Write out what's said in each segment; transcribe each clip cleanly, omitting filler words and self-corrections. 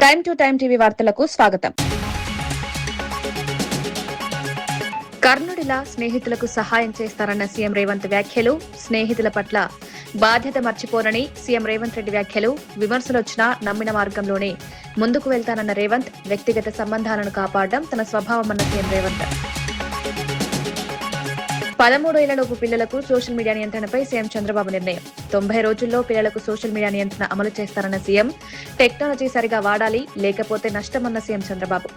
Time to time TV వార్తలకు స్వాగతం. కర్ణుడిలా స్నేహితులకు సహాయం చేస్తారన్న సీఎం రేవంత్ వ్యాఖ్యలు, స్నేహితుల పట్ల బాధ్యత మర్చిపోనని సీఎం రేవంత్ రెడ్డి వ్యాఖ్యలు, విమర్శలొచ్చినా నమ్మిన మార్గంలోనే ముందుకు వెళ్తానన్న రేవంత్, వ్యక్తిగత సంబంధాలను కాపాడడం తన స్వభావమన్న సీఎం రేవంత్. 13 ఏళ్లలోపు పిల్లలకు సోషల్ మీడియా నియంత్రణపై సీఎం చంద్రబాబు నిర్ణయం. 90 రోజుల్లో పిల్లలకు సోషల్ మీడియా నియంత్రణ అమలు చేస్తారన్న సీఎం. టెక్నాలజీ సరిగా వాడాలి, లేకపోతే నష్టమన్న సీఎం చంద్రబాబు.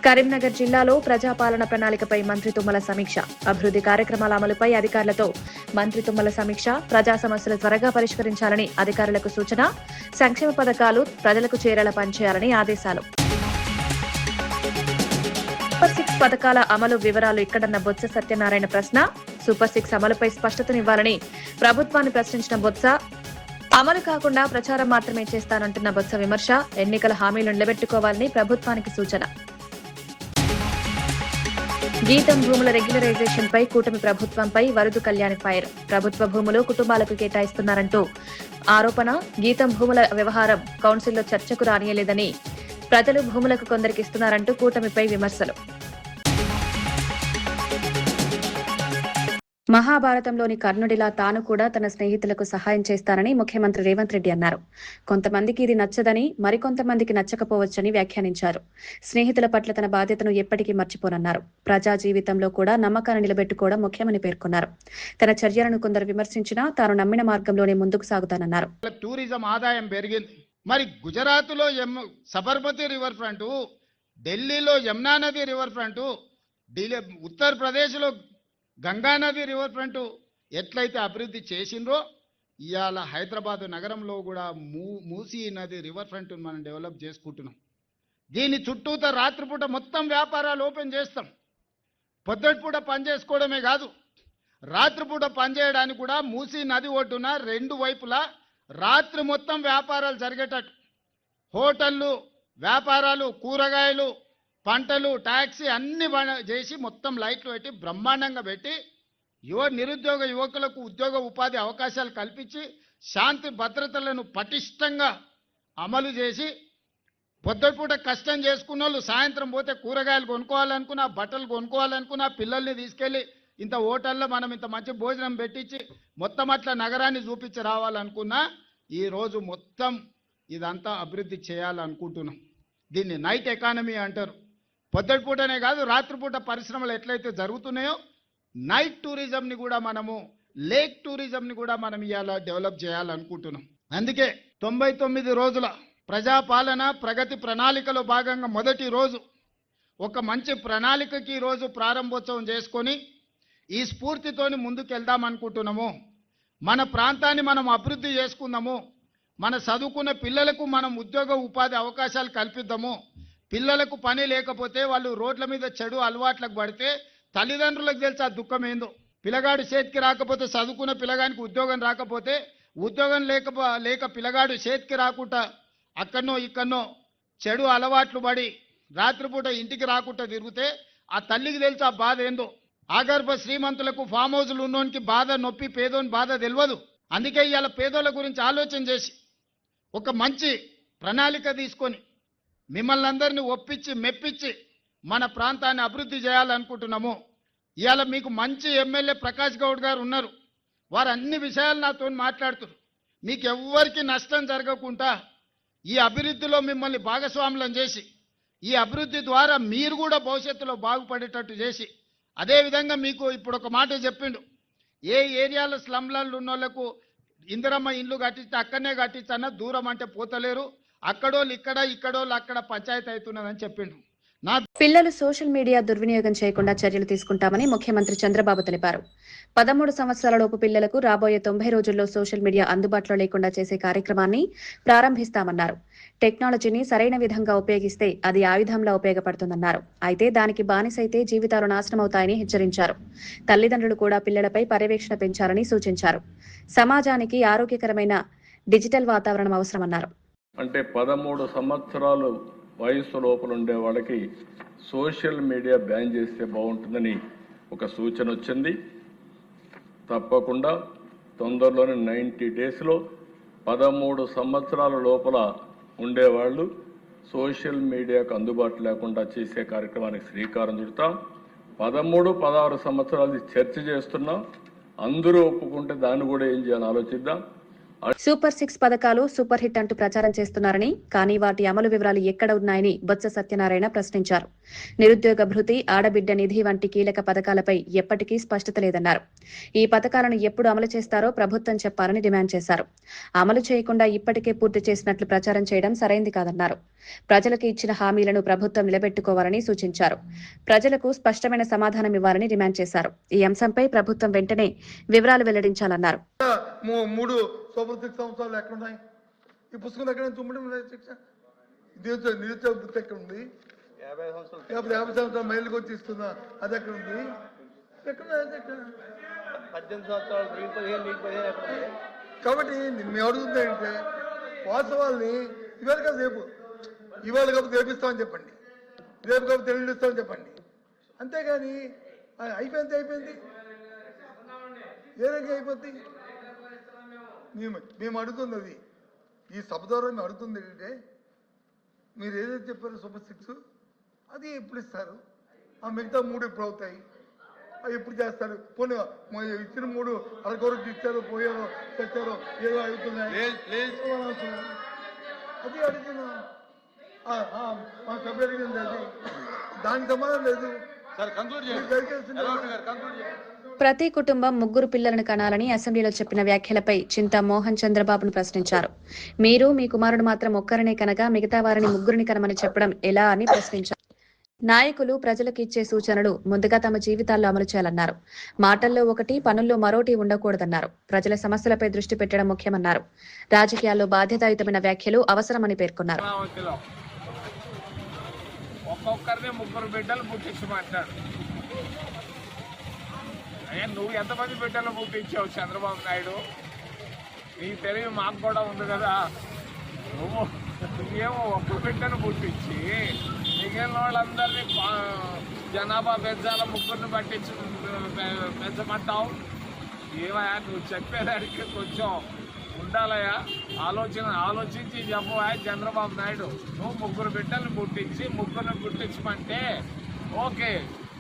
కరీంనగర్ జిల్లాలో ప్రజాపాలన ప్రణాళికపై మంత్రి తుమ్మల సమీక్ష. అభివృద్ది కార్యక్రమాల అమలుపై అధికారులతో మంత్రి తుమ్మల సమీక్ష. ప్రజా సమస్యలు త్వరగా పరిష్కరించాలని అధికారులకు సూచన. సంక్షేమ పథకాలు ప్రజలకు చేరేలా పనిచేయాలని ఆదేశాలు. సూపర్ 6 పథకాల అమలు వివరాలు ఇక్కడన్న బొత్స సత్యనారాయణ ప్రశ్న. సూపర్ 6 అమలుపై స్పష్టతనివ్వాలని ప్రభుత్వాన్ని ప్రశ్నించిన బొత్స. అమలు కాకుండా ప్రచారం మాత్రమే చేస్తానంటున్న బొత్స విమర్శ. ఎన్నికల హామీలు నిలబెట్టుకోవాలని ప్రభుత్వానికి సూచన. గీతం భూముల రెగ్యులరైజేషన్ పై కూటమి ప్రభుత్వంపై వరదు కళ్యాణ్ ఫైర్. ప్రభుత్వ భూములు కుటుంబాలకు కేటాయిస్తున్నారంటూ ఆరోపణ. గీతం భూముల వ్యవహారం కౌన్సిల్లో చర్చకు రానియలేదని, ప్రజలు భూములకు కొందరికి ఇస్తున్నారంటూ కూటమిపై విమర్శలు. మహాభారతంలోని కర్ణుడిలా తాను కూడా తన స్నేహితులకు సహాయం చేస్తానని ముఖ్యమంత్రి రేవంత్ రెడ్డి అన్నారు. కొంతమందికి ఇది నచ్చదని, మరికొంతమందికి నచ్చకపోవచ్చని వ్యాఖ్యానించారు. స్నేహితుల పట్ల తన బాధ్యతను ఎప్పటికీ మర్చిపోనన్నారు. ప్రజా జీవితంలో కూడా నమ్మకాన్ని నిలబెట్టుకోవడం ముఖ్యమని పేర్కొన్నారు. తన చర్యలను కొందరు విమర్శించినా తాను నమ్మిన మార్గంలోనే ముందుకు సాగుతానన్నారు. టూరిజం ఆదాయం పెరిగింది. మరి గుజరాత్లో సబర్మతి రివర్ ఫ్రంట్, ఢిల్లీలో యమునా నది రివర్ ఫ్రంట్, ఉత్తరప్రదేశ్లో గంగానది రివర్ ఫ్రంట్ ఎట్లయితే అభివృద్ధి చేసిండ్రో, ఇవాళ హైదరాబాద్ నగరంలో కూడా మూసీ నది రివర్ ఫ్రంట్ మనం డెవలప్ చేసుకుంటున్నాం. దీని చుట్టూత రాత్రిపూట మొత్తం వ్యాపారాలు ఓపెన్ చేస్తాం. పొద్దుటిపూట పని చేసుకోవడమే కాదు, రాత్రిపూట పనిచేయడానికి కూడా మూసీ నది ఒడ్డున 2 వైపులా రాత్రి మొత్తం వ్యాపారాలు జరిగేటట్టు హోటళ్ళు, వ్యాపారాలు, కూరగాయలు, పంటలు, ట్యాక్సీ అన్ని చేసి మొత్తం లైట్లు పెట్టి బ్రహ్మాండంగా పెట్టి నిరుద్యోగ యువకులకు ఉద్యోగ ఉపాధి అవకాశాలు కల్పించి శాంతి భద్రతలను పటిష్టంగా అమలు చేసి పొద్దుపూట కష్టం చేసుకున్న వాళ్ళు సాయంత్రం పోతే కూరగాయలు కొనుక్కోవాలనుకున్నా, బట్టలు కొనుక్కోవాలనుకున్నా, పిల్లల్ని తీసుకెళ్ళి ఇంత హోటల్లో మనం ఇంత మంచి భోజనం పెట్టించి మొత్తం అట్లా నగరాన్ని చూపించి రావాలనుకున్నా, ఈరోజు మొత్తం ఇదంతా అభివృద్ధి చేయాలనుకుంటున్నాం. దీన్ని నైట్ ఎకానమీ అంటారు. పొద్దుటిపూటనే కాదు, రాత్రిపూట పరిశ్రమలు ఎట్లయితే జరుగుతున్నాయో నైట్ టూరిజంని కూడా మనము, లేక్ టూరిజంని కూడా మనం ఇవాళ డెవలప్ చేయాలనుకుంటున్నాం. అందుకే 99 రోజుల ప్రజాపాలన ప్రగతి ప్రణాళికలో భాగంగా మొదటి రోజు ఒక మంచి ప్రణాళికకి ఈరోజు ప్రారంభోత్సవం చేసుకొని ఈ స్ఫూర్తితోని ముందుకు వెళ్దాం అనుకుంటున్నాము. మన ప్రాంతాన్ని మనం అభివృద్ధి చేసుకుందాము. మన చదువుకున్న పిల్లలకు మనం ఉద్యోగ ఉపాధి అవకాశాలు కల్పిద్దాము. పిల్లలకు పని లేకపోతే వాళ్ళు రోడ్ల మీద చెడు అలవాట్లకు పడితే తల్లిదండ్రులకు తెలిసి ఆ దుఃఖం ఏందో. పిల్లగాడు చేతికి రాకపోతే, చదువుకున్న పిల్లగానికి ఉద్యోగం రాకపోతే, ఉద్యోగం లేక పిల్లగాడు చేతికి రాకుండా అక్కడనో ఇక్కడనో చెడు అలవాట్లు పడి రాత్రిపూట ఇంటికి రాకుండా తిరిగితే ఆ తల్లికి తెలిసి ఆ బాధ ఏందో. ఆగర్భ శ్రీమంతులకు ఫామ్ హౌస్లు ఉన్నోనికి బాధ, నొప్పి పేదోని బాధ తెలియదు. అందుకే ఇవాళ పేదోళ్ళ గురించి ఆలోచన చేసి ఒక మంచి ప్రణాళిక తీసుకొని మిమ్మల్ని అందరినీ ఒప్పించి మెప్పించి మన ప్రాంతాన్ని అభివృద్ధి చేయాలనుకుంటున్నాము. ఇవాళ మీకు మంచి ఎమ్మెల్యే ప్రకాష్ గౌడ్ గారు ఉన్నారు. వారు అన్ని విషయాలు నాతో మాట్లాడుతారు. మీకు ఎవ్వరికి నష్టం జరగకుండా ఈ అభివృద్ధిలో మిమ్మల్ని భాగస్వాములను చేసి, ఈ అభివృద్ధి ద్వారా మీరు కూడా భవిష్యత్తులో బాగుపడేటట్టు చేసి, అదేవిధంగా మీకు ఇప్పుడు ఒక మాట చెప్పిండు, ఏ ఏరియాలో స్లమ్లలో ఉన్న వాళ్ళకు ఇందిరమ్మ ఇండ్లు కట్టిస్తే అక్కడనే కట్టించన్నా, దూరం అంటే పోతలేరు, అక్కడోళ్ళు ఇక్కడ, ఇక్కడోళ్ళు అక్కడ పంచాయతీ అవుతున్నదని చెప్పిండు. పిల్లలు సోషల్ మీడియా దుర్వినియోగం చేయకుండా చర్యలు తీసుకుంటామని ముఖ్యమంత్రి చంద్రబాబు తెలిపారు. 13 సంవత్సరాలలోపు పిల్లలకు రాబోయే 90 రోజుల్లో సోషల్ మీడియా అందుబాటులో లేకుండా చేసే కార్యక్రమాన్ని ప్రారంభిస్తామన్నారు. టెక్నాలజీని సరైన విధంగా ఉపయోగిస్తే అది ఆయుధంలా ఉపయోగపడుతుందన్నారు. అయితే దానికి బానిసైతే జీవితాలు నాశనమవుతాయని హెచ్చరించారు. తల్లిదండ్రులు కూడా పిల్లలపై పర్యవేక్షణ పెంచాలని సూచించారు. సమాజానికి ఆరోగ్యకరమైన డిజిటల్ వాతావరణం అవసరమన్నారు. అంటే 13 సంవత్సరాలు వయసు లోపల ఉండే వాళ్ళకి సోషల్ మీడియా బ్యాన్ చేస్తే బాగుంటుందని ఒక సూచన వచ్చింది. తప్పకుండా తొందరలోనే 90 డేస్లో 13 సంవత్సరాల లోపల ఉండేవాళ్ళు సోషల్ మీడియాకు అందుబాటు లేకుండా చేసే కార్యక్రమానికి శ్రీకారం చుడతాం. 13, 16 సంవత్సరాలు చర్చ చేస్తున్నాం. అందరూ ఒప్పుకుంటే దాన్ని కూడా ఏం చేయాలని ఆలోచిద్దాం. సూపర్ 6 పథకాలు సూపర్ హిట్ అంటూ ప్రచారం చేస్తున్నారని, కానీ వాటి అమలు వివరాలు ఎక్కడ ఉన్నాయని బొత్స సత్యనారాయణ ప్రశ్నించారు. నిరుద్యోగ భృతి, ఆడబిడ్డ నిధి వంటి కీలక పథకాలపై ఎప్పటికీ స్పష్టత లేదన్నారు. ఈ పథకాలను ఎప్పుడు అమలు చేస్తారో ప్రభుత్వం చెప్పాలని డిమాండ్ చేశారు. అమలు చేయకుండా ఇప్పటికే పూర్తి చేసినట్లు ప్రచారం చేయడం సరైంది కాదన్నారు. ప్రజలకు ఇచ్చిన హామీలను ప్రభుత్వం నిలబెట్టుకోవాలని సూచించారు. ప్రజలకు స్పష్టమైన సమాధానం ఇవ్వాలని డిమాండ్ చేశారు. ఈ అంశంపై ప్రభుత్వం వెంటనే వివరాలు వెల్లడించాలన్నారు. 3 సూపర్ 6 సంవత్సరాలు ఎక్కడున్నాయి? ఈ పుస్తకం ఎక్కడ శిక్ష నిరుద్యోగ వృత్తి ఎక్కడ ఉంది? 50 సంవత్సరాలు మైలుకి వచ్చి ఇస్తుందా? అది ఎక్కడ ఉంది? ఎక్కడ 18 సంవత్సరాలు 15 కాబట్టి మేము అడుగుతుంది ఏంటంటే వాస్తవాల్ని ఇవాళ కాదు రేపు, ఇవాళ కాబట్టి రేపిస్తామని చెప్పండి, రేపు కాబట్టి తెలుగు ఇస్తామని చెప్పండి. అంతేగాని అయిపోయింది ఏ రకంగా అయిపోద్ది? మేము అడుగుతుంది అది, ఈ సభ ద్వారా మేము అడుగుతుంది ఏంటంటే మీరు ఏదైతే చెప్పారో సూపర్ 6 అది ఎప్పుడు ఇస్తారు? ఆ మిగతా 3 ఎప్పుడు అవుతాయి? అవి ఎప్పుడు చేస్తారు? పోనీ ఇచ్చిన 3 అరకొరకు ఇచ్చారో, పోయారో, తెచ్చారో, ఏదో అడుగుతున్నాయి. అది అడుగుతున్నా మా సభ అడిగింది, అది దానికి సమాధానం లేదు. ప్రతి కుటుంబం 3 పిల్లలను కనాలని అసెంబ్లీలో చెప్పిన వ్యాఖ్యలపై చింతా మోహన్ చంద్రబాబును ప్రశ్నించారు. మీరు మీ కుమారుడు మాత్రం ఒక్కరినే కనగా మిగతా వారిని 3 కనమని చెప్పడం ఎలా అని ప్రశ్నించారు. నాయకులు ప్రజలకు ఇచ్చే సూచనలు ముందుగా తమ జీవితాల్లో అమలు చేయాలన్నారు. మాటల్లో ఒకటి, పనుల్లో మరోటి ఉండకూడదన్నారు. ప్రజల సమస్యలపై దృష్టి పెట్టడం ముఖ్యమన్నారు. రాజకీయాల్లో బాధ్యతాయుతమైన వ్యాఖ్యలు అవసరమని పేర్కొన్నారు. ఒక్కొక్కరిని 3 బిడ్డలు పుట్టించమంటాడు. అయ్యా, నువ్వు ఎంతమంది బిడ్డలు పుట్టించావు చంద్రబాబు నాయుడు? నీ తెలివి మాకు కూడా ఉంది కదా. నువ్వేమో ఒక్క బిడ్డను పుట్టించి మిగిలిన వాళ్ళందరినీ జనాభా పెంచాల 3ని పట్టించి పెంచమంటావు. ఏమయ్యా నువ్వు చెప్పేదానికి కొంచెం ఉండాలయ్యా, ఆలోచించి చెప్పవా చంద్రబాబు నాయుడు. నువ్వు 3 బిడ్డలు పుట్టించి 3ని పుట్టించమంటే ఓకే,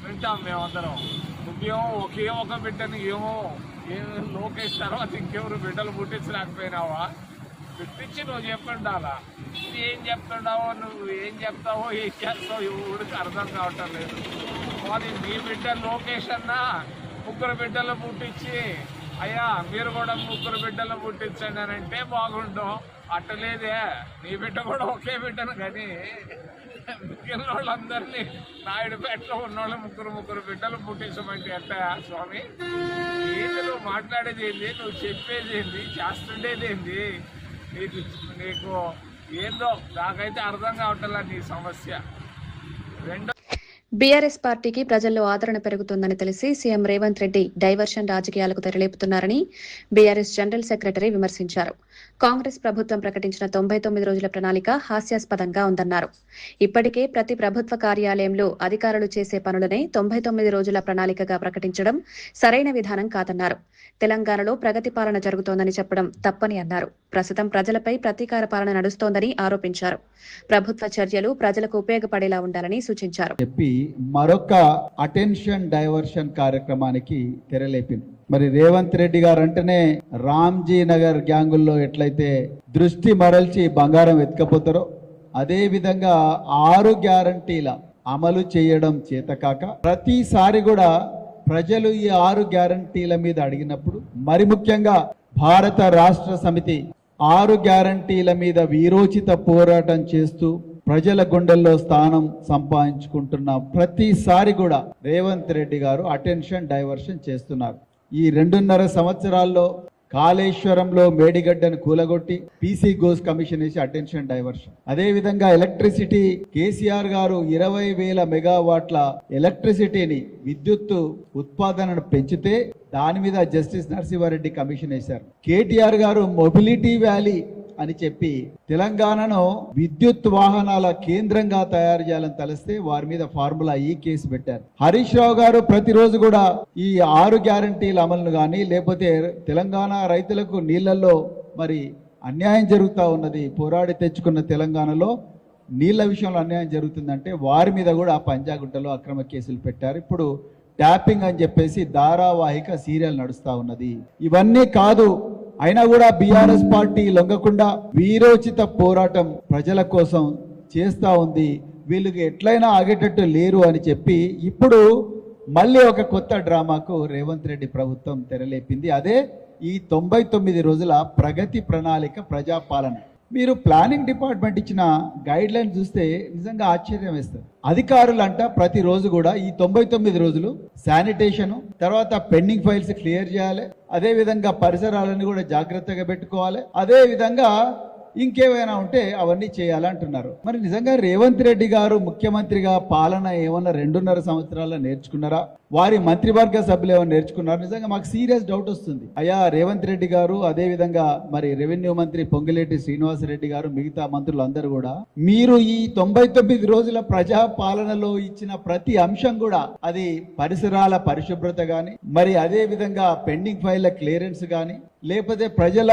వింటాం మేమందరం. నువ్వేమో ఒక బిడ్డని ఏమో లోకేష్ తర్వాత ఇంకెవరు బిడ్డలు పుట్టించలేకపోయినావా? పుట్టించి నువ్వు చెప్పుండాలా. ఏం చెప్తున్నావో, నువ్వు ఏం చెప్తావో, ఏం చేస్తావో ఎవరికి అర్థం కావటం లేదు. అది నీ బిడ్డ లోకేష్ అన్నా 3 బిడ్డలు పుట్టించి అయ్యా మీరు కూడా 3 బిడ్డలు పుట్టించండి అని అంటే బాగుండు. అట్టలేదే, నీ బిడ్డ కూడా ఒకే బిడ్డను కానీ మిగిలిన వాళ్ళందరినీ నాయుడుపేటలో ఉన్నోళ్ళు 3 బిడ్డలు పుట్టించమంటే ఎట్టా స్వామి? ఏంది నువ్వు మాట్లాడేది ఏంది? నువ్వు చెప్పేది ఏంది? చేస్తుండేది ఏంది? నీకు ఏందో నాకైతే అర్థం కావట్లా నీ సమస్య. బీఆర్ఎస్ పార్టీకి ప్రజల్లో ఆదరణ పెరుగుతుందని తెలిసి సీఎం రేవంత్ రెడ్డి డైవర్షన్ రాజకీయాలకు తెరలేపుతున్నారని బీఆర్ఎస్ జనరల్ సెక్రటరీ విమర్శించారు. కాంగ్రెస్ ప్రభుత్వం ప్రకటించిన 99 రోజుల ప్రణాళిక హాస్యాస్పదంగా ఉందన్నారు. ఇప్పటికే ప్రతి ప్రభుత్వ కార్యాలయంలో అధికారులు చేసే పనులనే 99 రోజుల ప్రణాళికగా ప్రకటించడం సరైన విధానం కాదన్నారు. తెలంగాణలో ప్రగతి పాలన జరుగుతోందని చెప్పడం తప్పని అన్నారు. ప్రస్తుతం ప్రజలపై ప్రతీకార పాలన నడుస్తోందని ఆరోపించారు. ప్రభుత్వ చర్యలు ప్రజలకు ఉపయోగపడేలా ఉండాలని సూచించారు. మరొక అటెన్షన్ డైవర్షన్ కార్యక్రమానికి తెరలేపింది. మరి రేవంత్ రెడ్డి గారు అంటేనే రామ్జీ నగర్ గ్యాంగుల్లో ఎట్లయితే దృష్టి మరల్చి బంగారం ఎత్తుకపోతారో అదే విధంగా 6 గ్యారంటీల అమలు చేయడం చేతకాక ప్రతిసారి కూడా ప్రజలు ఈ 6 గ్యారంటీల మీద అడిగినప్పుడు, మరి ముఖ్యంగా భారత రాష్ట్ర సమితి 6 గ్యారంటీల మీద వీరోచిత పోరాటం చేస్తూ ప్రజల గుండెల్లో స్థానం సంపాదించుకుంటున్న ప్రతిసారి కూడా రేవంత్ రెడ్డి గారు అటెన్షన్ డైవర్షన్ చేస్తున్నారు. ఈ 2.5 సంవత్సరాల్లో కాళేశ్వరంలో మేడిగడ్డను కూలగొట్టి పీసీ గోస్ కమిషన్ వేసి అటెన్షన్ డైవర్షన్. అదే విధంగా ఎలక్ట్రిసిటీ కేసీఆర్ గారు 20,000 మెగావాట్ల ఎలక్ట్రిసిటీని విద్యుత్తు ఉత్పాదనను పెంచితే దాని మీద జస్టిస్ నరసింహారెడ్డి కమిషన్ వేశారు. కేటీఆర్ గారు మొబిలిటీ వ్యాలీ అని చెప్పి తెలంగాణను విద్యుత్ వాహనాల కేంద్రంగా తయారు చేయాలని తలిస్తే వారి మీద ఫార్ములా ఈ కేసు పెట్టారు. హరీష్ రావు గారు ప్రతిరోజు కూడా ఈ 6 గ్యారంటీల అమలును కానీ లేకపోతే తెలంగాణ రైతులకు నీళ్లలో మరి అన్యాయం జరుగుతూ ఉన్నది, పోరాడి తెచ్చుకున్న తెలంగాణలో నీళ్ల విషయంలో అన్యాయం జరుగుతుందంటే వారి మీద కూడా పంజాగుట్టలో అక్రమ కేసులు పెట్టారు. ఇప్పుడు ట్యాపింగ్ అని చెప్పేసి ధారావాహిక సీరియల్ నడుస్తా ఉన్నది. ఇవన్నీ కాదు, అయినా కూడా బీఆర్ఎస్ పార్టీ లొంగకుండా వీరోచిత పోరాటం ప్రజల కోసం చేస్తా ఉంది. వీళ్ళకి ఎట్లయినా ఆగేటట్టు లేరు అని చెప్పి ఇప్పుడు మళ్ళీ ఒక కొత్త డ్రామాకు రేవంత్ రెడ్డి ప్రభుత్వం తెరలేపింది. అదే ఈ 99 రోజుల ప్రగతి ప్రణాళిక ప్రజాపాలన. మీరు ప్లానింగ్ డిపార్ట్మెంట్ ఇచ్చిన గైడ్ లైన్ చూస్తే నిజంగా ఆశ్చర్యం వేస్తారు. అధికారులంట ప్రతిరోజు కూడా ఈ 99 రోజులు శానిటేషన్, తర్వాత పెండింగ్ ఫైల్స్ క్లియర్ చేయాలి, అదే విధంగా పరిసరాలను కూడా జాగ్రత్తగా పెట్టుకోవాలి, అదే విధంగా ఇంకేమైనా ఉంటే అవన్నీ చేయాలంటున్నారు. మరి నిజంగా రేవంత్ రెడ్డి గారు ముఖ్యమంత్రిగా పాలన ఏమన్నా 2.5 సంవత్సరాల్లో నేర్చుకున్నారా? వారి మంత్రివర్గ సభ్యులు ఏమైనా నేర్చుకున్నారు? నిజంగా మాకు సీరియస్ డౌట్ వస్తుంది. అయ్యా రేవంత్ రెడ్డి గారు, అదే విధంగా మరి రెవెన్యూ మంత్రి పొంగులేటి శ్రీనివాసరెడ్డి గారు, మిగతా మంత్రులు అందరూ కూడా మీరు ఈ 99 రోజుల ప్రజా పాలనలో ఇచ్చిన ప్రతి అంశం కూడా, అది పరిసరాల పరిశుభ్రత గాని, మరి అదే విధంగా పెండింగ్ ఫైళ్ల క్లియరెన్స్ గాని, లేకపోతే ప్రజల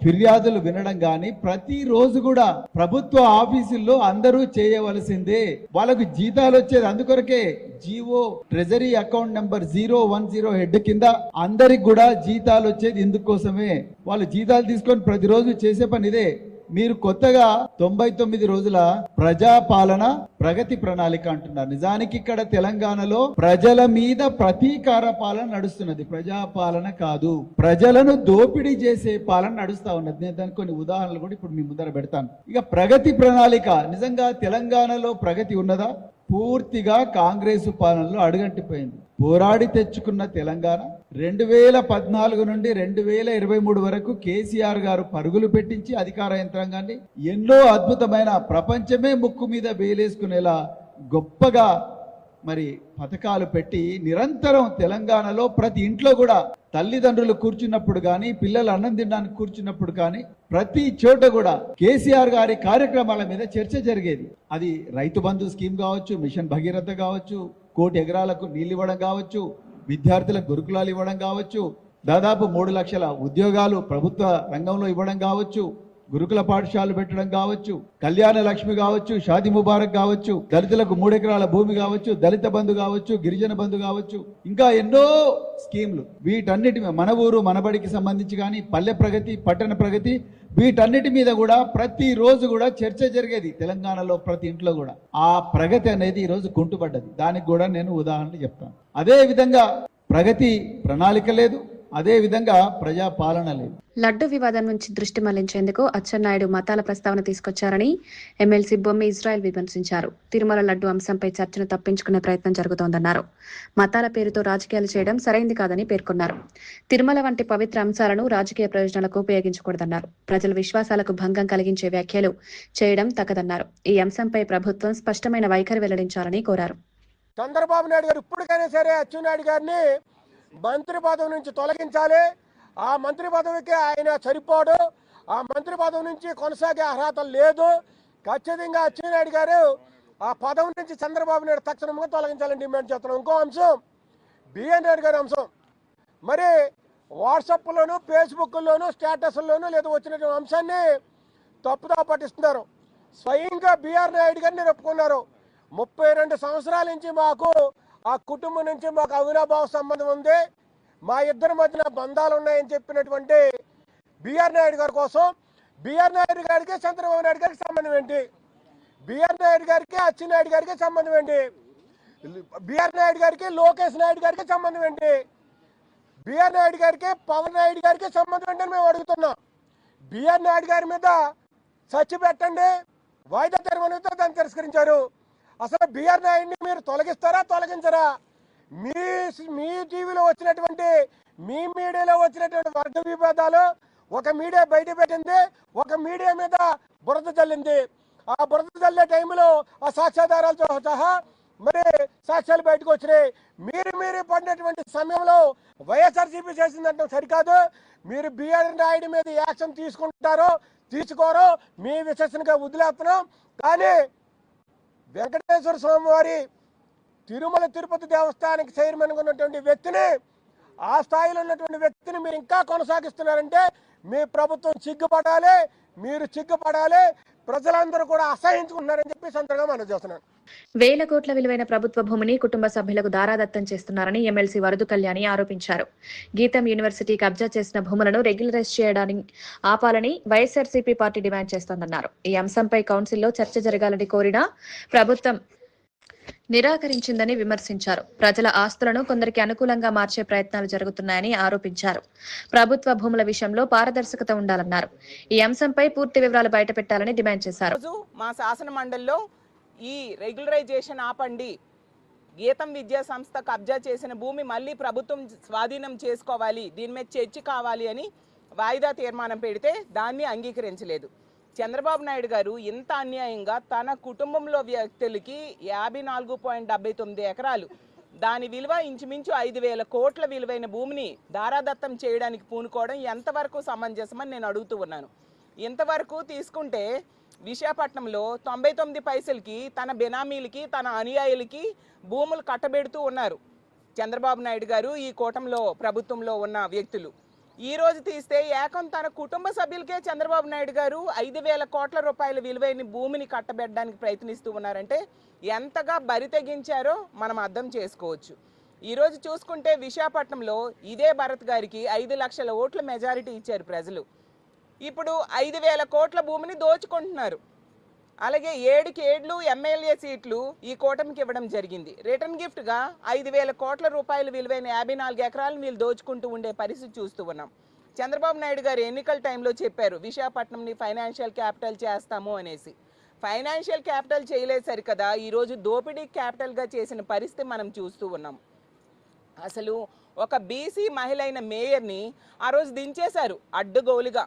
ఫిర్యాదులు వినడం కానీ ప్రతిరోజు కూడా ప్రభుత్వ ఆఫీసుల్లో అందరూ చేయవలసిందే. వాళ్ళకు జీతాలు వచ్చేది అందుకొరకే. GO treasury account number 010 head కింద అందరికి కూడా జీతాలు వచ్చేది ఇందుకోసమే. వాళ్ళు జీతాలు తీసుకొని ప్రతిరోజు చేసే పని ఇదే. మీరు కొత్తగా 99 రోజుల ప్రజాపాలన ప్రగతి ప్రణాళిక అంటున్నారు. నిజానికి ఇక్కడ తెలంగాణలో ప్రజల మీద ప్రతీకార పాలన నడుస్తున్నది, ప్రజాపాలన కాదు. ప్రజలను దోపిడీ చేసే పాలన నడుస్తా ఉన్నది. నేను దానికి కొన్ని ఉదాహరణలు కూడా ఇప్పుడు మీ ముందర పెడతాను. ఇక ప్రగతి ప్రణాళిక, నిజంగా తెలంగాణలో ప్రగతి ఉన్నదా? పూర్తిగా కాంగ్రెస్ పాలనలో అడుగంటిపోయింది. పోరాడి తెచ్చుకున్న తెలంగాణ 2014 నుండి 2023 వరకు కేసీఆర్ గారు పరుగులు పెట్టించి అధికార యంత్రాంగాన్ని ఎన్నో అద్భుతమైన, ప్రపంచమే ముక్కు మీద వేలేసుకునేలా గొప్పగా మరి పథకాలు పెట్టి నిరంతరం తెలంగాణలో ప్రతి ఇంట్లో కూడా తల్లిదండ్రులు కూర్చున్నప్పుడు కానీ, పిల్లలు అన్నం తినడానికి కూర్చున్నప్పుడు కానీ ప్రతి చోట కూడా కేసీఆర్ గారి కార్యక్రమాల మీద చర్చ జరిగేది. అది రైతు బంధు స్కీమ్ కావచ్చు, మిషన్ భగీరథ కావచ్చు, 1 కోటి ఎకరాలకు నీళ్ళు ఇవ్వడం కావచ్చు, విద్యార్థులకు గురుకులాలు ఇవ్వడం కావచ్చు, దాదాపు 3 లక్షల ఉద్యోగాలు ప్రభుత్వ రంగంలో ఇవ్వడం కావచ్చు, గురుకుల పాఠశాలలు పెట్టడం కావచ్చు, కళ్యాణ లక్ష్మి కావచ్చు, షాది ముబారక్ కావచ్చు, దళితులకు 3 ఎకరాల భూమి కావచ్చు, దళిత బంధు కావచ్చు, గిరిజన బంధు కావచ్చు, ఇంకా ఎన్నో స్కీమ్లు. వీటన్నిటి మన ఊరు మనబడికి సంబంధించి కానీ, పల్లె ప్రగతి, పట్టణ ప్రగతి, వీటన్నిటి మీద కూడా ప్రతిరోజు కూడా చర్చ జరిగేది తెలంగాణలో ప్రతి ఇంట్లో కూడా. ఆ ప్రగతి అనేది ఈరోజు కుంటుపడ్డది. దానికి కూడా నేను ఉదాహరణలు చెప్తాను. అదే విధంగా ప్రగతి ప్రణాళిక లేదు, అదే విధంగా ప్రజా పాలన లేదు. లడ్డు వివాదం నుంచి దృష్టి మళ్లించేందుకు అచ్చెన్నాయుడు మతాల ప్రస్తావన తీసుకొచ్చారని ఎమ్మెల్సీ బొమ్మి ఇజ్రాయెల్ విమర్శించారు. తిరుమల లడ్డు అంశంపై చర్చను తప్పించుకునే ప్రయత్నం జరుగుతోందన్నారు. మతాల పేరుతో రాజకీయాలు చేయడం సరైంది కాదని పేర్కొన్నారు. తిరుమల వంటి పవిత్ర అంశాలను రాజకీయ ప్రయోజనాలకు ఉపయోగించకూడదన్నారు. ప్రజల విశ్వాసాలకు భంగం కలిగించే వ్యాఖ్యలు చేయడం తగదన్నారు. ఈ అంశంపై ప్రభుత్వం స్పష్టమైన వైఖరి వెల్లడించాలని కోరారు. చంద్రబాబు నాయుడు గారు ఇప్పటికైనా సరే అచ్చెన్నాయుడు గారిని మంత్రి పదవి నుంచి తొలగించాలి. ఆ మంత్రి పదవికి ఆయన సరిపోడు, ఆ మంత్రి పదవి నుంచి కొనసాగే అర్హత లేదు. ఖచ్చితంగా అచ్చెన్నాయుడు గారు ఆ పదవి నుంచి చంద్రబాబు నాయుడు తక్షణంగా తొలగించాలని డిమాండ్ చేస్తున్నాం. ఇంకో అంశం బిఎన్ రెడ్డి గారి అంశం. మరి వాట్సాప్లోను, ఫేస్బుక్లోను, స్టేటస్లోను లేదా వచ్చినటువంటి అంశాన్ని తప్పుదా పట్టిస్తున్నారు. స్వయంగా బిఆర్ నాయుడు గారిని ఒప్పుకున్నారు. 32 సంవత్సరాల నుంచి మాకు ఆ కుటుంబం నుంచి మాకు అవినాభావ సంబంధం ఉంది, మా ఇద్దరి మధ్యన బంధాలు ఉన్నాయని చెప్పినటువంటి బిఆర్ నాయుడు గారి కోసం బిఆర్ నాయుడు గారికి చంద్రబాబు నాయుడు గారికి సంబంధం ఏంటి? బిఆర్ నాయుడు గారికి అచ్చెన్నాయుడు గారికి సంబంధం ఏంటి? బిఆర్ నాయుడు గారికి లోకేష్ నాయుడు గారికి సంబంధం ఏంటి? బిఆర్ నాయుడు గారికి పవన్ నాయుడు గారికి సంబంధం ఏంటని మేము అడుగుతున్నాం. బిఆర్ నాయుడు గారి మీద చర్చ పెట్టండి, వాయిదా తెరవడంతో దాన్ని తిరస్కరించారు. అసలు బిఆర్ నాయుడిని మీరు తొలగిస్తారా, తొలగించరా? మీ టీవీలో వచ్చినటువంటి, మీ మీడియాలో వచ్చినటువంటి వర్గ విభేదాలు ఒక మీడియా బయట పెట్టింది, ఒక మీడియా మీద బురద చల్లింది. ఆ బురద చల్లే టైంలో ఆ సాక్ష్యాధారాలతో సహా మరి సాక్ష్యాలు బయటకు వచ్చినాయి. మీరు పడినటువంటి సమయంలో వైఎస్ఆర్సీపీ చేసిందంటే సరికాదు. మీరు బిఆర్ నాయుడు మీద యాక్షన్ తీసుకుంటారో తీసుకోరు, మీ విశ్వసనగా వదిలేస్తున్నాం. కానీ వెంకటేశ్వర స్వామి వారి తిరుమల తిరుపతి దేవస్థానానికి చైర్మన్గా ఉన్నటువంటి వ్యక్తిని, ఆ స్థాయిలో ఉన్నటువంటి వ్యక్తిని మీరు ఇంకా కొనసాగిస్తున్నారంటే మీ ప్రభుత్వం సిగ్గుపడాలి, మీరు సిగ్గుపడాలి. ప్రజలందరూ కూడా అసహించుకుంటున్నారని చెప్పి సందర్భంగా మనం చేస్తున్నాను. వేల కోట్ల విలువైన ప్రభుత్వ భూమిని కుటుంబ సభ్యులకు దారాదత్తం చేస్తున్నారని ఎమ్మెల్సీ వరదు కళ్యాణి ఆరోపించారు. గీతం యూనివర్సిటీ కబ్జా చేసిన భూములను రెగ్యులరైజ్ చేయడాన్ని ఆపాలని వైఎస్ఆర్సీపీ పార్టీ డిమాండ్ చేస్తోందన్నారు. ఈ అంశంపై కౌన్సిల్లో చర్చ జరగాలని కోరినా ప్రభుత్వం నిరాకరించిందని విమర్శించారు. ప్రజల ఆస్తులను కొందరికి అనుకూలంగా మార్చే ప్రయత్నాలు జరుగుతున్నాయని ఆరోపించారు. ప్రభుత్వ భూముల విషయంలో పారదర్శకత ఉండాలన్నారు. ఈ అంశంపై పూర్తి వివరాలు బయటపెట్టాలని డిమాండ్ చేశారు. మా శాసన మండలిలో ఈ రెగ్యులరైజేషన్ ఆపండి, గీతం విద్యా సంస్థ కబ్జా చేసిన భూమి మళ్ళీ ప్రభుత్వం స్వాధీనం చేసుకోవాలి, దీని మీద చర్చ కావాలి అని వాయిదా తీర్మానం పెడితే దాన్ని అంగీకరించలేదు. చంద్రబాబు నాయుడు గారు ఇంత అన్యాయంగా తన కుటుంబంలో వ్యక్తులకి 54.79 ఎకరాలు, దాని విలువ ఇంచుమించు 5,000 కోట్ల విలువైన భూమిని దారాదత్తం చేయడానికి పూనుకోవడం ఎంతవరకు సమంజసమని నేను అడుగుతూ ఉన్నాను. ఇంతవరకు తీసుకుంటే విశాఖపట్నంలో 99 పైసలకి తన బెనామీలకి, తన అనుయాయులకి భూములు కట్టబెడుతూ ఉన్నారు చంద్రబాబు నాయుడు గారు, ఈ కూటమిలో ప్రభుత్వంలో ఉన్న వ్యక్తులు. ఈ రోజు తీస్తే ఏకం తన కుటుంబ సభ్యులకే చంద్రబాబు నాయుడు గారు 5,000 కోట్ల రూపాయల విలువైన భూమిని కట్టబెట్టడానికి ప్రయత్నిస్తూ ఉన్నారంటే ఎంతగా బరి తెగించారో మనం అర్థం చేసుకోవచ్చు. ఈరోజు చూసుకుంటే విశాఖపట్నంలో ఇదే భరత్ గారికి 5 లక్షల ఓట్ల మెజారిటీ ఇచ్చారు ప్రజలు. ఇప్పుడు 5,000 కోట్ల భూమిని దోచుకుంటున్నారు. అలాగే 7 ఎమ్మెల్యే సీట్లు ఈ కూటమికి ఇవ్వడం జరిగింది. రిటర్న్ గిఫ్ట్గా 5,000 కోట్ల రూపాయలు విలువైన 54 ఎకరాలను వీళ్ళు దోచుకుంటూ ఉండే పరిస్థితి చూస్తూ ఉన్నాం. చంద్రబాబు నాయుడు గారు ఎన్నికల టైంలో చెప్పారు విశాఖపట్నంని ఫైనాన్షియల్ క్యాపిటల్ చేస్తాము అనేసి. ఫైనాన్షియల్ క్యాపిటల్ చేయలేదు సరికదా, ఈరోజు దోపిడీ క్యాపిటల్గా చేసిన పరిస్థితి మనం చూస్తూ ఉన్నాం. అసలు ఒక బీసీ మహిళ అయిన మేయర్ని ఆ రోజు దించేశారు అడ్డుగోలుగా.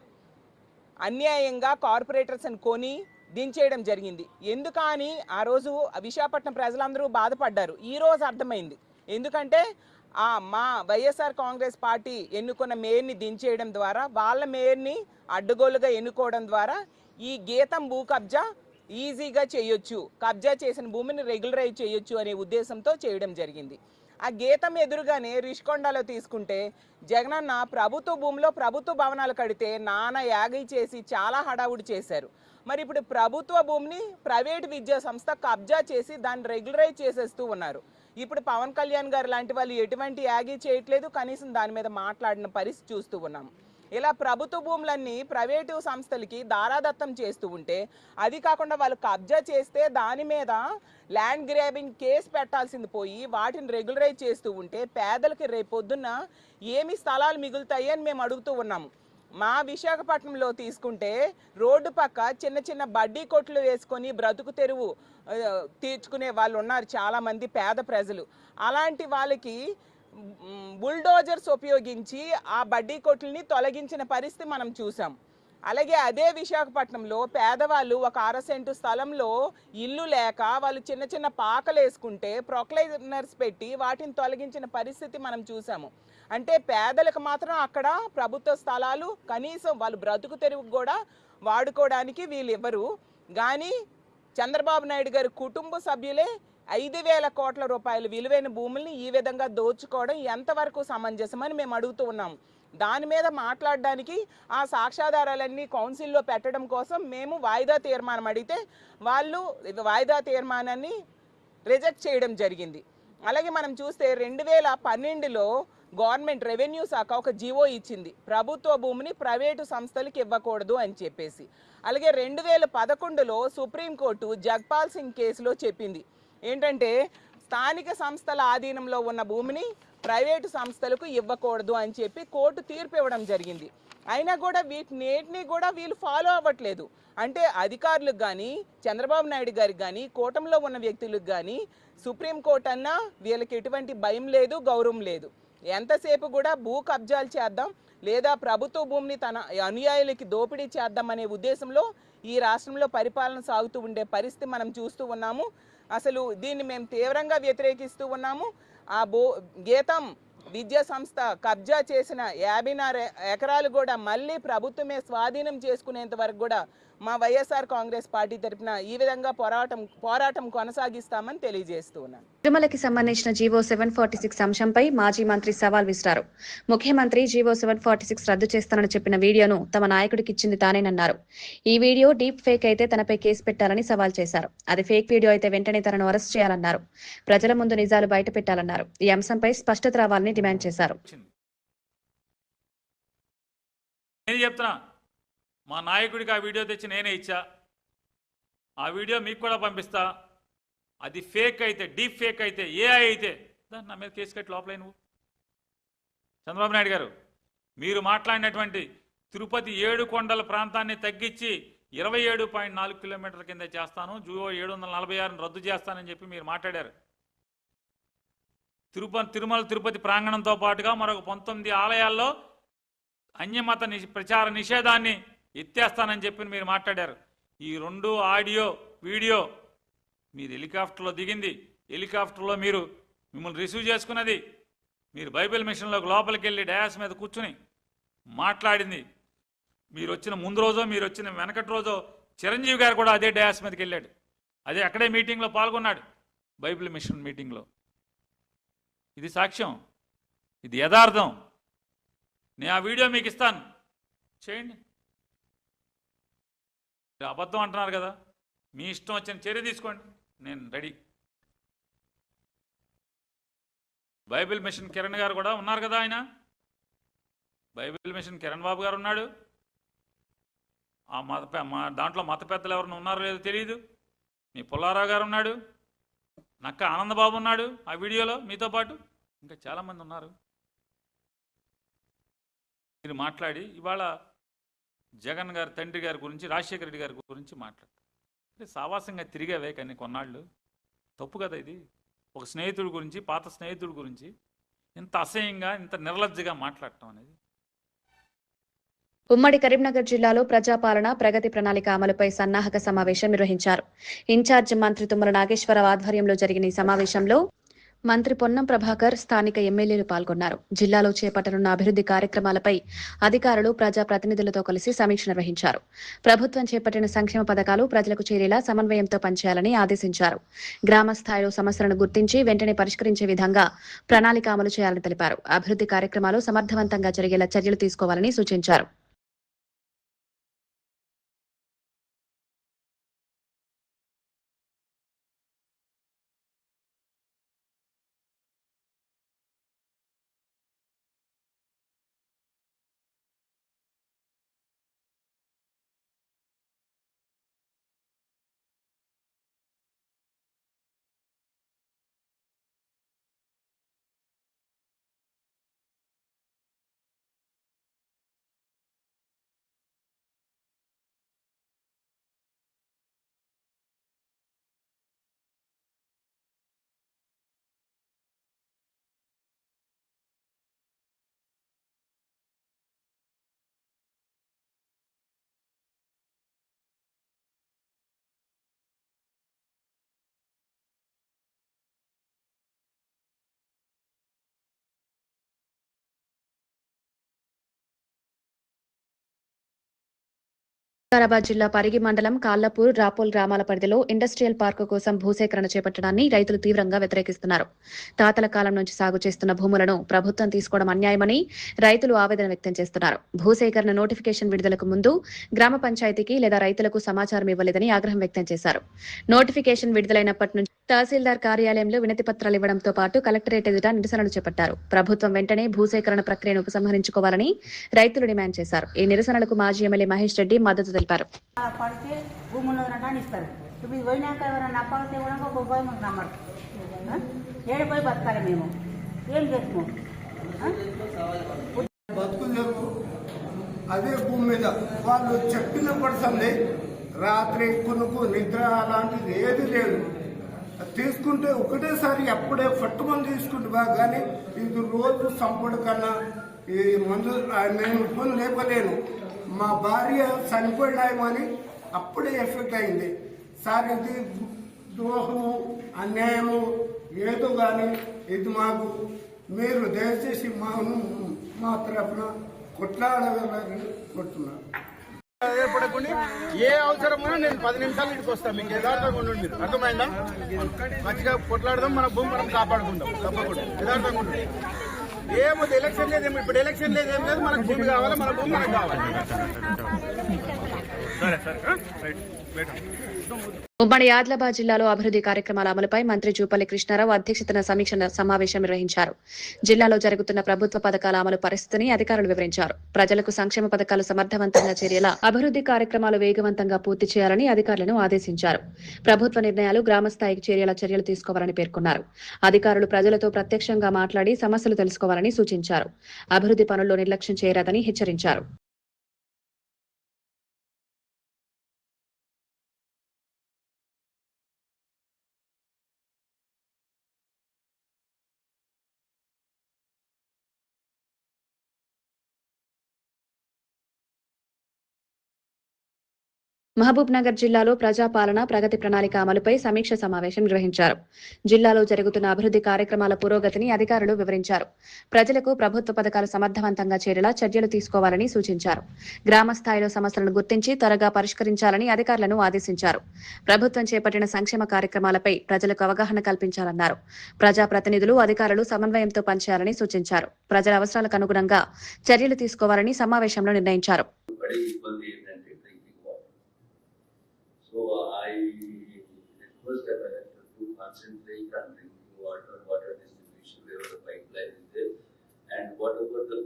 అన్యాయంగా కార్పొరేటర్స్ అని కొని దించేయడం జరిగింది. ఎందుకని ఆ రోజు విశాఖపట్నం ప్రజలందరూ బాధపడ్డారు. ఈ రోజు అర్థమైంది. ఎందుకంటే మా వైఎస్ఆర్ కాంగ్రెస్ పార్టీ ఎన్నుకున్న మేయర్ని దించేయడం ద్వారా, వాళ్ళ మేయర్ని అడ్డుగోలుగా ఎన్నుకోవడం ద్వారా ఈ గీతం భూ కబ్జా ఈజీగా చేయొచ్చు, కబ్జా చేసిన భూమిని రెగ్యులరైజ్ చేయొచ్చు అనే ఉద్దేశంతో చేయడం జరిగింది. ఆ గీతం ఎదురుగానే రిషికొండలో తీసుకుంటే జగనన్న ప్రభుత్వ భూమిలో ప్రభుత్వ భవనాలు కడితే నానా యాగీ చేసి చాలా హడావుడి చేశారు. మరి ఇప్పుడు ప్రభుత్వ భూమిని ప్రైవేట్ విద్యా సంస్థ కబ్జా చేసి దాన్ని రెగ్యులరైజ్ చేసేస్తూ ఉన్నారు. ఇప్పుడు పవన్ కళ్యాణ్ గారు లాంటి వాళ్ళు ఎటువంటి యాగీ చేయట్లేదు, కనీసం దాని మీద మాట్లాడిన పరిస్థితి చూస్తూ ఉన్నాం. ఇలా ప్రభుత్వ భూములన్నీ ప్రైవేటు సంస్థలకి దారాదత్తం చేస్తూ ఉంటే, అది కాకుండా వాళ్ళు కబ్జా చేస్తే దాని మీద ల్యాండ్ గ్రాబింగ్ కేసు పెట్టాల్సింది పోయి వాటిని రెగ్యులరైజ్ చేస్తూ ఉంటే పేదలకి రేపొద్దున్న ఏమి స్థలాలు మిగులుతాయి అని మేము అడుగుతూ ఉన్నాము. మా విశాఖపట్నంలో తీసుకుంటే రోడ్డు పక్క చిన్న చిన్న బడ్డీ కొట్లు వేసుకొని బ్రతుకు తెరువు తీర్చుకునే వాళ్ళు ఉన్నారు చాలామంది పేద ప్రజలు. అలాంటి వాళ్ళకి బుల్డోజర్స్ ఉపయోగించి ఆ బడ్డీ కొట్లని తొలగించిన పరిస్థితి మనం చూసాం. అలాగే అదే విశాఖపట్నంలో పేదవాళ్ళు ఒక 1/2 సెంటు స్థలంలో ఇల్లు లేక వాళ్ళు చిన్న చిన్న పాకలు వేసుకుంటే ప్రొక్లైనర్స్ పెట్టి వాటిని తొలగించిన పరిస్థితి మనం చూసాము. అంటే పేదలకు మాత్రం అక్కడ ప్రభుత్వ స్థలాలు కనీసం వాళ్ళు బ్రతుకు తెరువుకు కూడా వాడుకోవడానికి వీళ్ళు ఇవ్వరు. కానీ చంద్రబాబు నాయుడు గారి కుటుంబ సభ్యులే 5,000 కోట్ల రూపాయల విలువైన భూముల్ని ఈ విధంగా దోచుకోవడం ఎంతవరకు సమంజసమని మేము అడుగుతూ ఉన్నాం. దాని మీద మాట్లాడడానికి ఆ సాక్ష్యాధారాలన్నీ కౌన్సిల్లో పెట్టడం కోసం మేము వాయిదా తీర్మానం అడిగితే వాళ్ళు వాయిదా తీర్మానాన్ని రిజెక్ట్ చేయడం జరిగింది. అలాగే మనం చూస్తే 2012లో గవర్నమెంట్ రెవెన్యూ శాఖ ఒక జీవో ఇచ్చింది, ప్రభుత్వ భూమిని ప్రైవేటు సంస్థలకు ఇవ్వకూడదు అని చెప్పేసి. అలాగే 2011లో సుప్రీంకోర్టు జగ్పాల్ సింగ్ కేసులో చెప్పింది ఏంటంటే స్థానిక సంస్థల ఆధీనంలో ఉన్న భూమిని ప్రైవేటు సంస్థలకు ఇవ్వకూడదు అని చెప్పి కోర్టు తీర్పు ఇవ్వడం జరిగింది. అయినా కూడా వీటిని కూడా వీళ్ళు ఫాలో అవ్వట్లేదు. అంటే అధికారులకు కానీ చంద్రబాబు నాయుడు గారికి కానీ కూటమిలో ఉన్న వ్యక్తులకు కానీ సుప్రీంకోర్టు అన్నా వీళ్ళకి ఎటువంటి భయం లేదు, గౌరవం లేదు. ఎంతసేపు కూడా భూ కబ్జాలు చేద్దాం లేదా ప్రభుత్వ భూమిని తన అనుయాయులకి దోపిడీ చేద్దాం అనే ఉద్దేశంలో ఈ రాష్ట్రంలో పరిపాలన సాగుతూ ఉండే పరిస్థితి మనం చూస్తూ ఉన్నాము. అసలు దీన్ని మేము తీవ్రంగా వ్యతిరేకిస్తూ ఉన్నాము. ఆ గీతం విద్యా సంస్థ కబ్జా చేసిన 54 ఎకరాలు కూడా మళ్ళీ ప్రభుత్వమే స్వాధీనం చేసుకునేంత వరకు కూడా మా వైఎస్ఆర్ కాంగ్రెస్ పార్టీ తరఫున ఈ విధంగా పోరాటం కొనసాగిస్తామని తెలియజేస్తున్నాను. తిరుమలకి సంబంధించిన జీవో 746 అంశంపై మాజీ మంత్రి సవాల్ విసిరారు. ముఖ్యమంత్రి జీవో 746 రద్దు చేస్తానని చెప్పిన వీడియోను తమ నాయకుడికి ఇచ్చింది తానేనన్నారు. ఈ వీడియో డీప్ ఫేక్ అయితే తనపై కేసు పెట్టాలని సవాల్ చేశారు. అది ఫేక్ వీడియో అయితే వెంటనే తనను అరెస్ట్ చేయాలన్నారు. ప్రజల ముందు నిజాలు బయట పెట్టాలన్నారు. ఈ అంశంపై స్పష్టత రావాలని డిమాండ్ చేశారు. మా నాయకుడికి ఆ వీడియో తెచ్చి నేనే ఇచ్చా. ఆ వీడియో మీకు కూడా పంపిస్తా. అది ఫేక్ అయితే, డీప్ ఫేక్ అయితే, ఏఐ అయితే దాన్ని నా మీద కేసు కట్టి లోపలే నువ్వు. చంద్రబాబు నాయుడు గారు, మీరు మాట్లాడినటువంటి తిరుపతి 7 కొండల ప్రాంతాన్ని తగ్గించి 27.4 కిలోమీటర్ల కింద చేస్తాను, జూవో 746 రద్దు చేస్తానని చెప్పి మీరు మాట్లాడారు. తిరుమల తిరుపతి ప్రాంగణంతో పాటుగా మరొక 19 ఆలయాల్లో అన్యమత ప్రచార నిషేధాన్ని ఎత్తేస్తానని చెప్పి మీరు మాట్లాడారు. ఈ 2 ఆడియో వీడియో మీరు హెలికాప్టర్లో దిగింది, హెలికాప్టర్లో మిమ్మల్ని రిసీవ్ చేసుకున్నది, మీరు బైబిల్ మిషన్లోకి లోపలికి వెళ్ళి డయాస్ మీద కూర్చుని మాట్లాడింది, మీరు వచ్చిన ముందు రోజో మీరు వచ్చిన వెనకటి రోజో చిరంజీవి గారు కూడా అదే డయాస్ మీదకి వెళ్ళాడు. అదే అక్కడే మీటింగ్లో పాల్గొన్నాడు, బైబిల్ మిషన్ మీటింగ్లో. ఇది సాక్ష్యం, ఇది యథార్థం. నేను ఆ వీడియో మీకు ఇస్తాను, చేయండి. అబద్ధం అంటున్నారు కదా, మీ ఇష్టం వచ్చిన చర్య తీసుకోండి, నేను రెడీ. బైబిల్ మిషన్ కిరణ్ గారు కూడా ఉన్నారు కదా, ఆయన బైబిల్ మిషన్ కిరణ్ బాబు గారు ఉన్నాడు. మా దాంట్లో మత పెద్దలు ఎవరైనా ఉన్నారో లేదో తెలియదు. మీ పుల్లారావు గారు ఉన్నాడు, నక్క ఆనందబాబు ఉన్నాడు ఆ వీడియోలో మీతో పాటు, ఇంకా చాలామంది ఉన్నారు. మీరు మాట్లాడి ఇవాళ జగన్ గారి తండ్రి గారి గురించి, రాజశేఖర రెడ్డి గారి గురించి మాట్లాడతారు. అంటే సావాసంగా తిరిగావే కానీ కొన్నాళ్ళు, తప్పు కదా ఇది. ఒక స్నేహితుడి గురించి, పాత స్నేహితుడి గురించి ఇంత అసహ్యంగా, ఇంత నిర్లజ్జగా మాట్లాడటం అనేది. ఉమ్మడి కరీంనగర్ జిల్లాలో ప్రజాపాలన ప్రగతి ప్రణాళిక అమలుపై సన్నాహక సమావేశం నిర్వహించారు. ఇన్ఛార్జ్ మంత్రి తుమ్మల నాగేశ్వరరావు ఆధ్వర్యంలో జరిగిన ఈ సమావేశంలో మంత్రి పొన్నం ప్రభాకర్, స్థానిక ఎమ్మెల్యేలు పాల్గొన్నారు. జిల్లాలో చేపట్టనున్న అభివృద్ధి కార్యక్రమాలపై అధికారులు, ప్రజాప్రతినిధులతో కలిసి సమీక్ష నిర్వహించారు. ప్రభుత్వం చేపట్టిన సంక్షేమ పథకాలు ప్రజలకు చేరేలా సమన్వయంతో పనిచేయాలని ఆదేశించారు. గ్రామ స్థాయిలో సమస్యలను గుర్తించి వెంటనే పరిష్కరించే విధంగా ప్రణాళిక అమలు చేయాలని తెలిపారు. అభివృద్ధి కార్యక్రమాలు సమర్థవంతంగా జరిగేలా చర్యలు తీసుకోవాలని సూచించారు. వికారాబాద్ జిల్లా పరిగి మండలం కాళ్లపూర్, రాపోల్ గ్రామాల పరిధిలో ఇండస్ట్రియల్ పార్కు కోసం భూసేకరణ చేపట్టడాన్ని రైతులు తీవ్రంగా వ్యతిరేకిస్తున్నారు. తాతల కాలం నుంచి సాగు చేస్తున్న భూములను ప్రభుత్వం తీసుకోవడం అన్యాయమని రైతులు ఆవేదన వ్యక్తం చేస్తున్నారు. భూసేకరణ నోటిఫికేషన్ విడుదలకు ముందు గ్రామ పంచాయతీకి లేదా రైతులకు సమాచారం ఇవ్వలేదని ఆగ్రహం వ్యక్తం చేశారు. నోటిఫికేషన్ విడుదలైనప్పటి నుంచి తహసీల్దార్ కార్యాలయంలో వినతి పత్రాలు ఇవ్వడంతో పాటు కలెక్టరేట్ ఎదుట నిరసనలు చేపట్టారు. ప్రభుత్వం వెంటనే భూసేకరణ ప్రక్రియను ఉపసంహరించుకోవాలని రైతులు డిమాండ్ చేశారు. ఈ నిరసనలకు మాజీ ఎమ్మెల్యే మహేష్ రెడ్డి మద్దతు తెలిపారు. పడితే భూములు ఇస్తారు. ఇప్పుడు ఇది పోయినాక ఎవరైనా అప్పగితే కూడా ఒక పోయి మాకు నమ్మరు. ఏడిపోయి బతకాలి మేము, ఏం చేస్తున్నాం? బతుకుదేమో అదే భూమి మీద వాళ్ళు చెప్పిన పడుతుంది. రాత్రి కొనుక్కు నిద్ర అలాంటిది ఏది లేదు. తీసుకుంటే ఒకటేసారి అప్పుడే పట్టుకొని తీసుకుంటే బాగా, కానీ ఇది రోజు సంపడు కన్నా ఈ మందు నేను ఫోన్ లేపలేను. మా భార్య చనిపోయినాయమని అప్పుడే ఎఫెక్ట్ అయింది. సార్ ఇది ద్రోహము, అన్యాయము ఏదో కానీ ఇది మాకు మీరు దయచేసి మా తరఫున కొట్లాడగలని కోరుతున్నాను. పడకుండా ఏ అవసరమైనా నేను 10 నిమిషాలు ఇంటికి వస్తాను. మీకు యథార్థంగా ఉండండి, మీరు అర్థమైందా? మంచిగా కొట్లాడదాం, మన భూమి మనం కాపాడుకుందాం. తప్పకుండా యథార్థంగా ఉండండి. ఏముంది ఎలక్షన్ లేదేమో, ఇప్పుడు ఎలక్షన్ లేదేం లేదు. మనకు భూమి కావాలి, మన భూమి మనకు కావాలి. ఉమ్మడి ఆదిలాబాద్ జిల్లాలో అభివృద్ధి కార్యక్రమాల అమలుపై మంత్రి జూపల్లి కృష్ణారావు అధ్యక్షతన సమీక్ష సమావేశం నిర్వహించారు. జిల్లాలో జరుగుతున్న ప్రభుత్వ పథకాల అమలు పరిస్థితిని అధికారులు వివరించారు. ప్రజలకు సంక్షేమ పథకాలు సమర్థవంతంగా చేరేలా అభివృద్ధి కార్యక్రమాలు వేగవంతంగా పూర్తి చేయాలని అధికారులను ఆదేశించారు. ప్రభుత్వ నిర్ణయాలు గ్రామస్థాయికి చేరేలా చర్యలు తీసుకోవాలని పేర్కొన్నారు. అధికారులు ప్రజలతో ప్రత్యక్షంగా మాట్లాడి సమస్యలు తెలుసుకోవాలని సూచించారు. అభివృద్ధి పనుల్లో నిర్లక్ష్యం చేయరాదని హెచ్చరించారు. మహబూబ్ నగర్ జిల్లాలో ప్రజాపాలన ప్రగతి ప్రణాళిక అమలుపై సమీక్ష సమావేశం నిర్వహించారు. జిల్లాలో జరుగుతున్న అభివృద్ధి కార్యక్రమాల పురోగతిని అధికారులు వివరించారు. ప్రజలకు ప్రభుత్వ పథకాలు సమర్థవంతంగా చేరేలా చర్యలు తీసుకోవాలని సూచించారు. గ్రామ స్థాయిలో సమస్యలను గుర్తించి త్వరగా పరిష్కరించాలని అధికారులను ఆదేశించారు. ప్రభుత్వం చేపట్టిన సంక్షేమ కార్యక్రమాలపై ప్రజలకు అవగాహన కల్పించాలన్నారు. ప్రజాప్రతినిధులు అధికారులు సమన్వయంతో పనిచేయాలని సూచించారు. ప్రజల అవసరాలకు అనుగుణంగా చర్యలు తీసుకోవాలని సమావేశంలో నిర్ణయించారు. So I request the collector to concentrate on drinking water, water distribution wherever the pipeline is there, and whatever the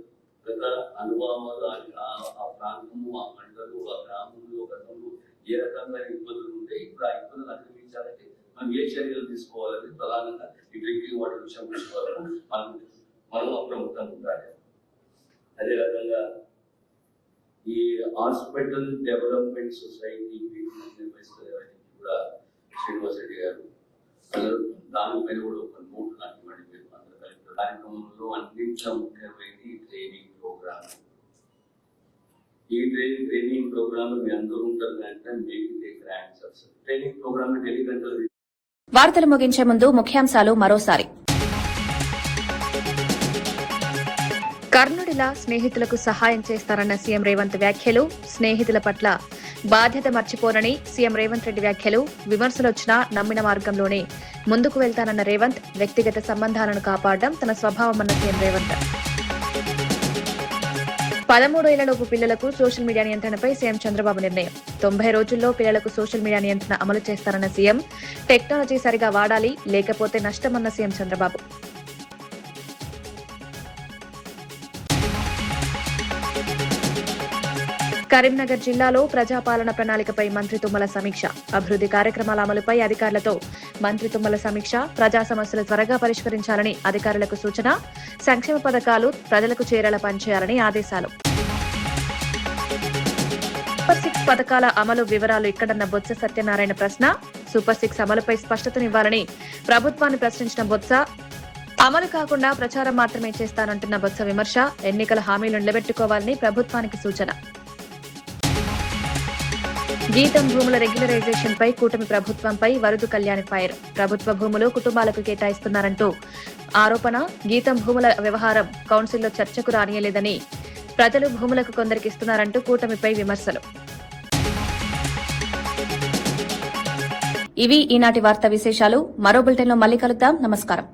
అనుభవాలు ఆ ప్రాంతము, ఆ మండలు, ఆ గ్రామంలో, గతంలో ఏ రకంగా ఇబ్బందులు ఉంటాయి, ఇప్పుడు ఆ ఇబ్బందులు అధిగమించాలంటే మనం ఏ చర్యలు తీసుకోవాలని ప్రధానంగా ఈ డ్రింకింగ్ వాటర్ విషయం వరకు మనం అప్రమత్తంగా ఉండాలి. అదే రకంగా ఈ హాస్పిటల్ డెవలప్మెంట్ సొసైటీ కూడా శ్రీనివాస్ రెడ్డి గారు దానిపైన కూడా ఒక నోట్ నాకు ఇవ్వండి. మీరు అందరూ కలిపి కార్యక్రమంలో అన్నింటిలో ముఖ్యమైనది ట్రైనింగ్ ప్రోగ్రామ్. ఈ ట్రైనింగ్ ప్రోగ్రామ్ మీ అందరూ ఉంటారు అంటే మీకు గ్రాండ్ ట్రైనింగ్ ప్రోగ్రామ్ ఎన్ని గంటలు. వార్తలు ముగించే ముందు ముఖ్యాంశాలు మరోసారి. కర్ణుడిలా స్నేహితులకు సహాయం చేస్తారన్న సీఎం రేవంత్ వ్యాఖ్యలు. స్నేహితుల పట్ల బాధ్యత మర్చిపోనని సీఎం రేవంత్ రెడ్డి వ్యాఖ్యలు. విమర్శలొచ్చినా నమ్మిన మార్గంలోనే ముందుకు వెళ్తానన్న రేవంత్. వ్యక్తిగత సంబంధాలను కాపాడడం తన స్వభావమన్న సీఎం రేవంత్. 13 ఏళ్లలోపు పిల్లలకు సోషల్ మీడియా నియంత్రణపై సీఎం చంద్రబాబు నిర్ణయం. 90 రోజుల్లో పిల్లలకు సోషల్ మీడియా నియంత్రణ అమలు చేస్తారన్న సీఎం. టెక్నాలజీ సరిగా వాడాలి, లేకపోతే నష్టమన్న సీఎం చంద్రబాబు. కరీంనగర్ జిల్లాలో ప్రజాపాలన ప్రణాళికపై మంత్రి తుమ్మల సమీక్ష. అభివృద్ధి కార్యక్రమాల అమలుపై అధికారులతో మంత్రి తుమ్మల సమీక్ష. ప్రజా సమస్యలు త్వరగా పరిష్కరించాలని అధికారులకు సూచన. సంక్షేమ పథకాలు ప్రజలకు చేరేలా పనిచేయాలని ఆదేశాలు. సూపర్ 6 పథకాల అమలు వివరాలు ఇక్కడన్న బొత్స సత్యనారాయణ ప్రశ్న. సూపర్ 6 అమలుపై స్పష్టతనివ్వాలని ప్రభుత్వాన్ని ప్రశ్నించిన బొత్స. అమలు కాకుండా ప్రచారం మాత్రమే చేస్తానంటున్న బొత్స విమర్శ. ఎన్నికల హామీలు నిలబెట్టుకోవాలని ప్రభుత్వానికి సూచన. గీతం భూముల రెగ్యులరైజేషన్ పై కూటమి ప్రభుత్వంపై వరదు కళ్యాణి ఫైర్. ప్రభుత్వ భూములు కుటుంబాలకు కేటాయిస్తున్నారంటూ ఆరోపణ. గీతం భూముల వ్యవహారం కౌన్సిల్లో చర్చకు రానియలేదని, ప్రజలు భూములకు కొందరికి ఇస్తున్నారంటూ కూటమిపై విమర్శలు. ఇవి ఈనాటి వార్తా విశేషాలు. మరో బులెటిన్లో మళ్ళీ కలుద్దాం. నమస్కారం.